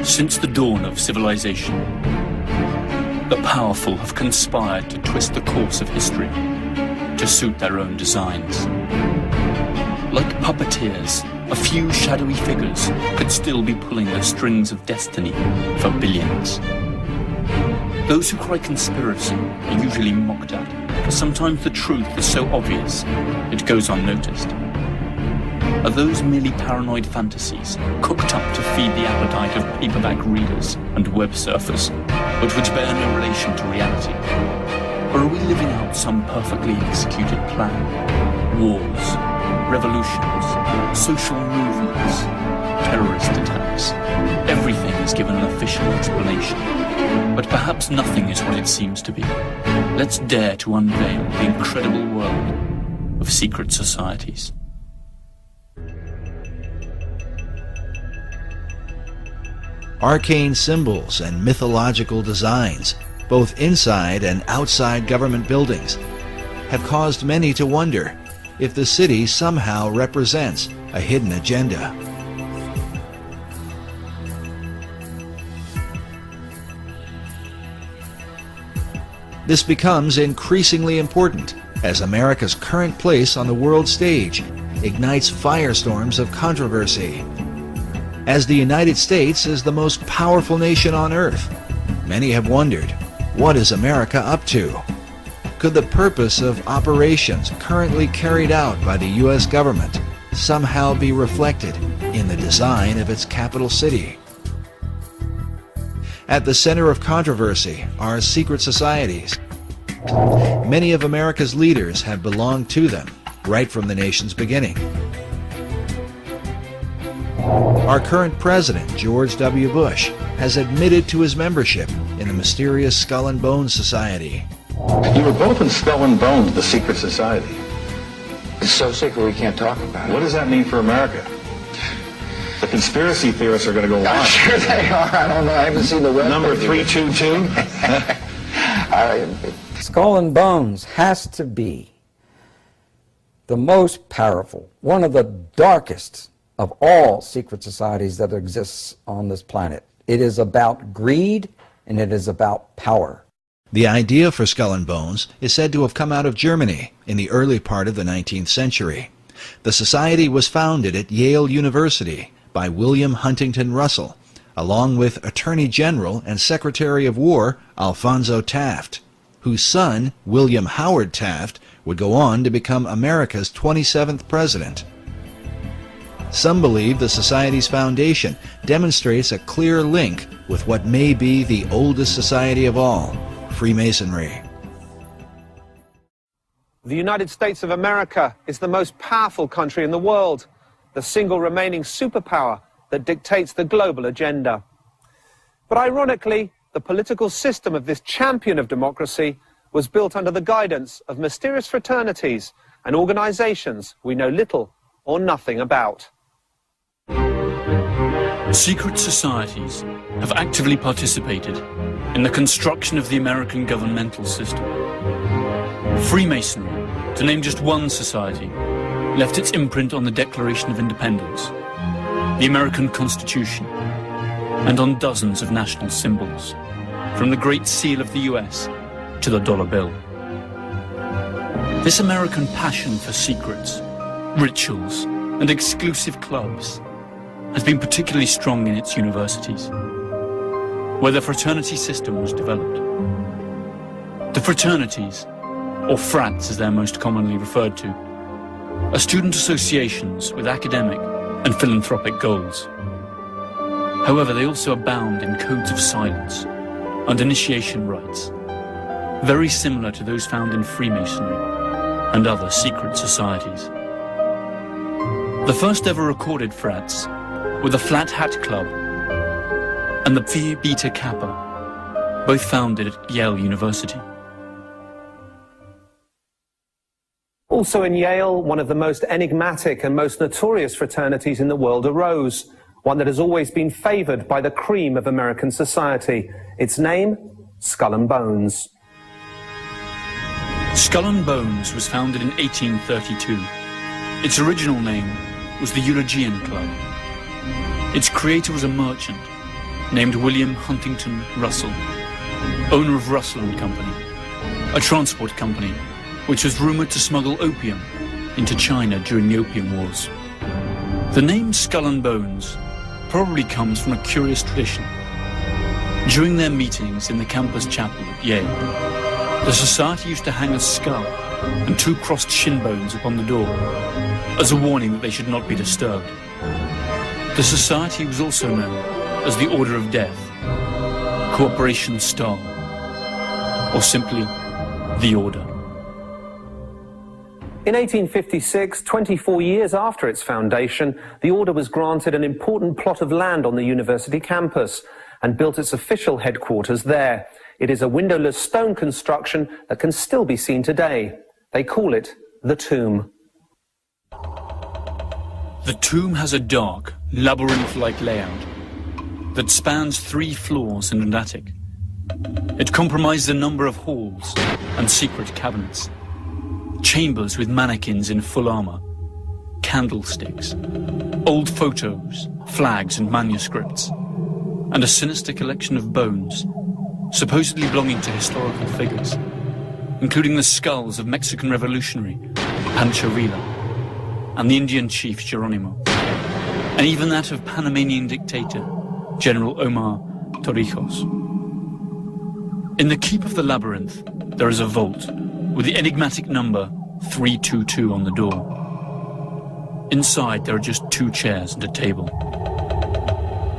Since the dawn of civilization, the powerful have conspired to twist the course of history to suit their own designs. Like puppeteers, a few shadowy figures could still be pulling the strings of destiny for billions. Those who cry conspiracy are usually mocked at, for sometimes the truth is so obvious it goes unnoticed. Are those merely paranoid fantasies, cooked up to feed the appetite of paperback readers and web surfers, but which bear no relation to reality? Or are we living out some perfectly executed plan? Wars, revolutions, social movements, terrorist attacks. Everything is given an official explanation, but perhaps nothing is what it seems to be. Let's dare to unveil the incredible world of secret societies. Arcane symbols and mythological designs, both inside and outside government buildings, have caused many to wonder if the city somehow represents a hidden agenda. This becomes increasingly important as America's current place on the world stage ignites firestorms of controversy. As the United States is the most powerful nation on earth, many have wondered, what is America up to? Could the purpose of operations currently carried out by the U.S. government somehow be reflected in the design of its capital city? At the center of controversy are secret societies. Many of America's leaders have belonged to them right from the nation's beginning. Our current president, George W. Bush, has admitted to his membership in the mysterious Skull and Bones Society. You were both in Skull and Bones, the secret society. It's so secret we can't talk about it. What does that mean for America? The conspiracy theorists are going to go I'm wild. sure they are. I don't know. I haven't seen the web. Number 322? Skull and Bones has to be the most powerful, one of the darkest of all secret societies that exists on this planet. It is about greed and it is about power. The idea for Skull and Bones is said to have come out of Germany in the early part of the 19th century. The society was founded at Yale University by William Huntington Russell, along with Attorney General and Secretary of War Alphonso Taft, whose son, William Howard Taft, would go on to become America's 27th president. Some believe the Society's foundation demonstrates a clear link with what may be the oldest society of all, Freemasonry. The United States of America is the most powerful country in the world, the single remaining superpower that dictates the global agenda. But ironically, the political system of this champion of democracy was built under the guidance of mysterious fraternities and organizations we know little or nothing about. Secret societies have actively participated in the construction of the American governmental system. Freemasonry, to name just one society, left its imprint on the Declaration of Independence, the American Constitution, and on dozens of national symbols, from the Great Seal of the US to the dollar bill. This American passion for secrets, rituals, and exclusive clubs has been particularly strong in its universities, where the fraternity system was developed. The fraternities, or frats as they're most commonly referred to, are student associations with academic and philanthropic goals. However, they also abound in codes of silence and initiation rites, very similar to those found in Freemasonry and other secret societies. The first ever recorded frats were the Flat Hat Club and the Phi Beta Kappa, both founded at Yale University. Also in Yale, one of the most enigmatic and most notorious fraternities in the world arose, one that has always been favored by the cream of American society. Its name, Skull and Bones. Skull and Bones was founded in 1832. Its original name was the Eulogian Club. Its creator was a merchant named William Huntington Russell, owner of Russell and Company, a transport company which was rumoured to smuggle opium into China during the Opium Wars. The name Skull and Bones probably comes from a curious tradition. During their meetings in the campus chapel at Yale, the society used to hang a skull and 2 crossed shin bones upon the door as a warning that they should not be disturbed. The society was also known as the Order of Death, Cooperation Star, or simply the Order. In 1856, 24 years after its foundation, the Order was granted an important plot of land on the university campus and built its official headquarters there. It is a windowless stone construction that can still be seen today. They call it the Tomb. The tomb has a dark, labyrinth-like layout that spans 3 floors and an attic. It comprises a number of halls and secret cabinets, chambers with mannequins in full armour, candlesticks, old photos, flags and manuscripts, and a sinister collection of bones, supposedly belonging to historical figures, including the skulls of Mexican revolutionary Pancho Villa and the Indian chief Geronimo, and even that of Panamanian dictator General Omar Torrijos. In the keep of the labyrinth, there is a vault with the enigmatic number 322 on the door. Inside, there are just 2 chairs and a table.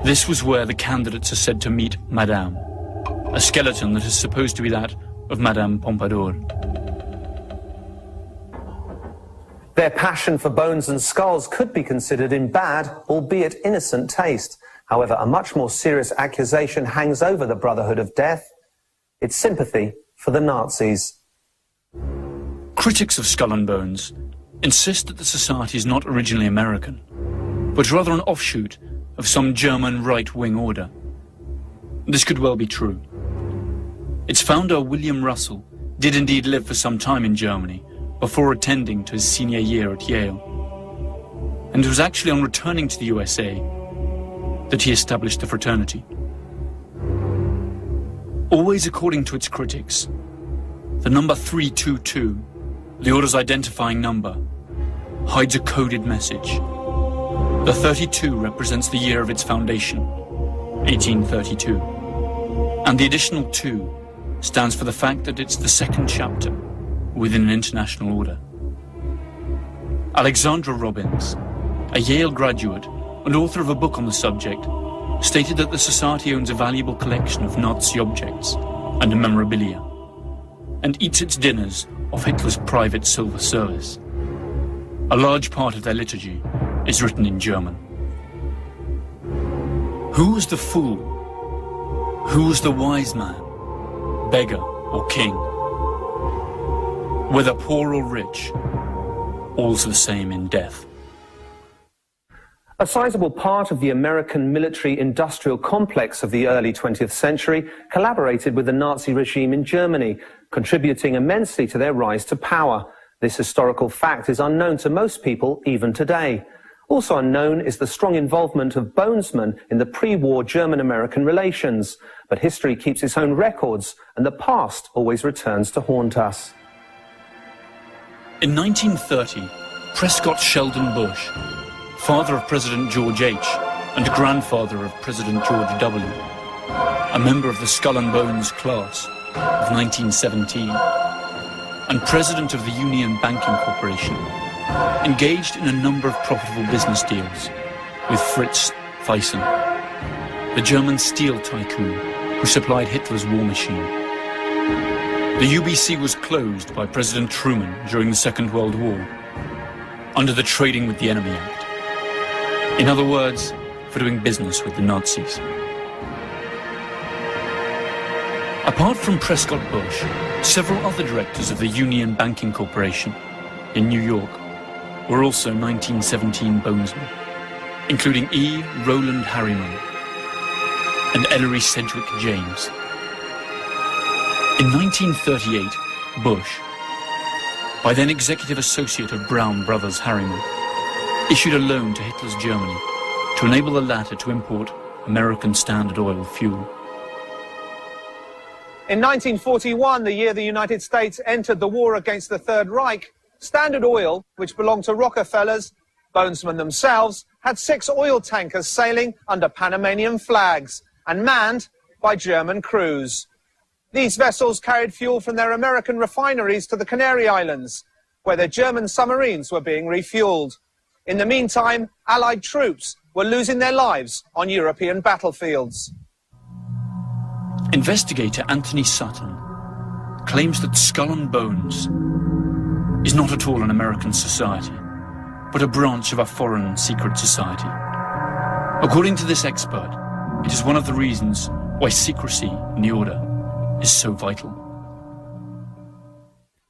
This was where the candidates are said to meet Madame, a skeleton that is supposed to be that of Madame Pompadour. Their passion for bones and skulls could be considered in bad, albeit innocent taste. However, a much more serious accusation hangs over the Brotherhood of Death. It's sympathy for the Nazis. Critics of Skull and Bones insist that the society is not originally American, but rather an offshoot of some German right-wing order. This could well be true. Its founder, William Russell, did indeed live for some time in Germany before attending to his senior year at Yale. And it was actually on returning to the USA that he established the fraternity. Always according to its critics, the number 322, the Order's identifying number, hides a coded message. The 32 represents the year of its foundation, 1832. And the additional 2 stands for the fact that it's the 2nd chapter within an international order. Alexandra Robbins, a Yale graduate and author of a book on the subject, stated that the society owns a valuable collection of Nazi objects and memorabilia, and eats its dinners off Hitler's private silver service. A large part of their liturgy is written in German. Who was the fool? Who was the wise man, beggar or king? Whether poor or rich, all's the same in death. A sizable part of the American military-industrial complex of the early 20th century collaborated with the Nazi regime in Germany, contributing immensely to their rise to power. This historical fact is unknown to most people even today. Also unknown is the strong involvement of Bonesmen in the pre-war German-American relations. But history keeps its own records, and the past always returns to haunt us. In 1930, Prescott Sheldon Bush, father of President George H. and grandfather of President George W., a member of the Skull and Bones class of 1917, and president of the Union Banking Corporation, engaged in a number of profitable business deals with Fritz Thyssen, the German steel tycoon who supplied Hitler's war machine. The UBC was closed by President Truman during the Second World War under the Trading with the Enemy Act. In other words, for doing business with the Nazis. Apart from Prescott Bush, several other directors of the Union Banking Corporation in New York were also 1917 Bonesmen, including E. Roland Harriman and Ellery Sedgwick James. In 1938, Bush, by then executive associate of Brown Brothers Harriman, issued a loan to Hitler's Germany to enable the latter to import American Standard Oil fuel. In 1941, the year the United States entered the war against the Third Reich, Standard Oil, which belonged to Rockefellers, Bonesman themselves, had 6 oil tankers sailing under Panamanian flags and manned by German crews. These vessels carried fuel from their American refineries to the Canary Islands, where their German submarines were being refueled. In the meantime, Allied troops were losing their lives on European battlefields. Investigator Anthony Sutton claims that Skull and Bones is not at all an American society, but a branch of a foreign secret society. According to this expert, it is one of the reasons why secrecy in the Order is so vital.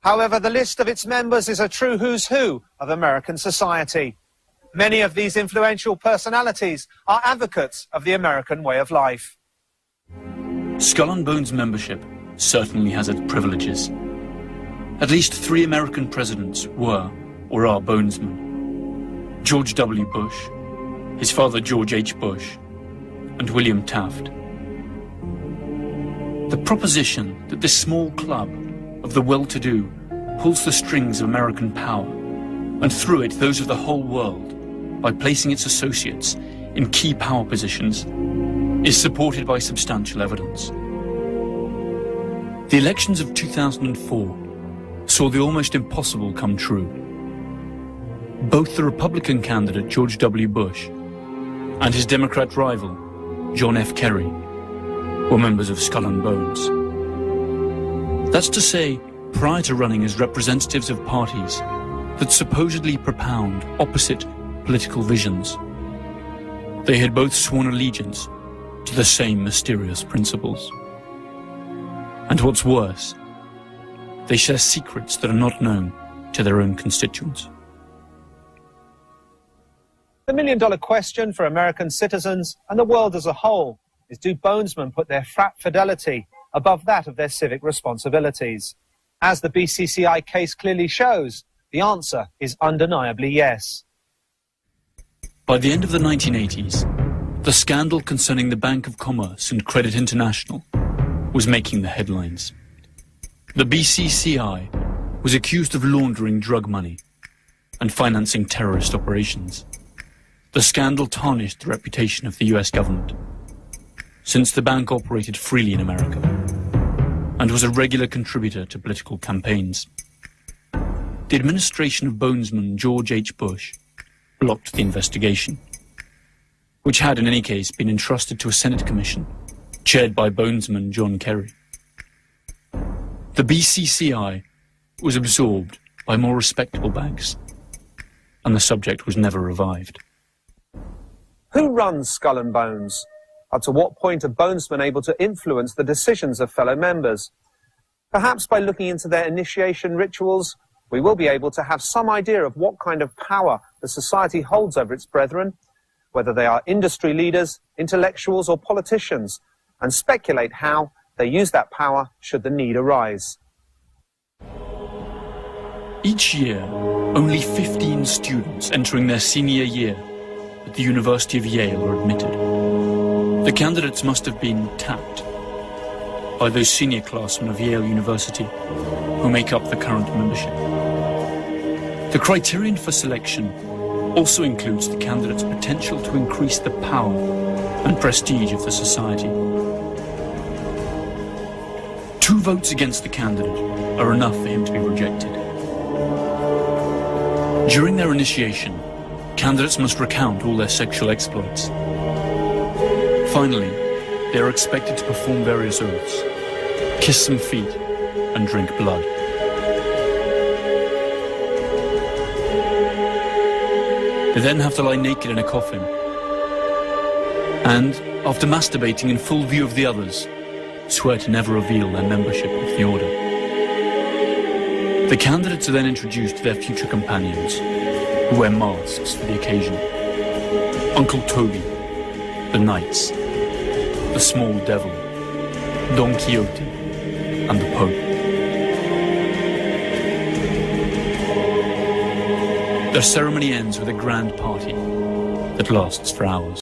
However, the list of its members is a true who's who of American society. Many of these influential personalities are advocates of the American way of life. Skull and Bones membership certainly has its privileges. At least 3 American presidents were or are Bonesmen: George W. Bush, his father George H. Bush, and William Taft. The proposition that this small club of the well-to-do pulls the strings of American power, and through it those of the whole world, by placing its associates in key power positions, is supported by substantial evidence. The elections of 2004 saw the almost impossible come true. Both the Republican candidate George W. Bush and his Democrat rival John F. Kerry were members of Skull and Bones. That's to say, prior to running as representatives of parties that supposedly propound opposite political visions, they had both sworn allegiance to the same mysterious principles. And what's worse, they share secrets that are not known to their own constituents. The million-dollar question for American citizens and the world as a whole is, do Bonesmen put their frat fidelity above that of their civic responsibilities? As the BCCI case clearly shows, the answer is undeniably yes. By the end of the 1980s, the scandal concerning the Bank of Commerce and Credit International was making the headlines. The BCCI was accused of laundering drug money and financing terrorist operations. The scandal tarnished the reputation of the US government, since the bank operated freely in America and was a regular contributor to political campaigns. The administration of Bonesman George H. Bush blocked the investigation, which had in any case been entrusted to a Senate commission chaired by Bonesman John Kerry. The BCCI was absorbed by more respectable banks, and the subject was never revived. Who runs Skull and Bones? Up to what point are Bonesmen able to influence the decisions of fellow members? Perhaps by looking into their initiation rituals, we will be able to have some idea of what kind of power the society holds over its brethren, whether they are industry leaders, intellectuals, or politicians, and speculate how they use that power should the need arise. Each year, only 15 students entering their senior year at the University of Yale are admitted. The candidates must have been tapped by those senior classmen of Yale University who make up the current membership. The criterion for selection also includes the candidate's potential to increase the power and prestige of the society. 2 votes against the candidate are enough for him to be rejected. During their initiation, candidates must recount all their sexual exploits. Finally, they are expected to perform various oaths, kiss some feet, and drink blood. They then have to lie naked in a coffin, and, after masturbating in full view of the others, swear to never reveal their membership of the Order. The candidates are then introduced to their future companions, who wear masks for the occasion. Uncle Toby, the Knights, the Small Devil, Don Quixote, and the Pope. Their ceremony ends with a grand party that lasts for hours.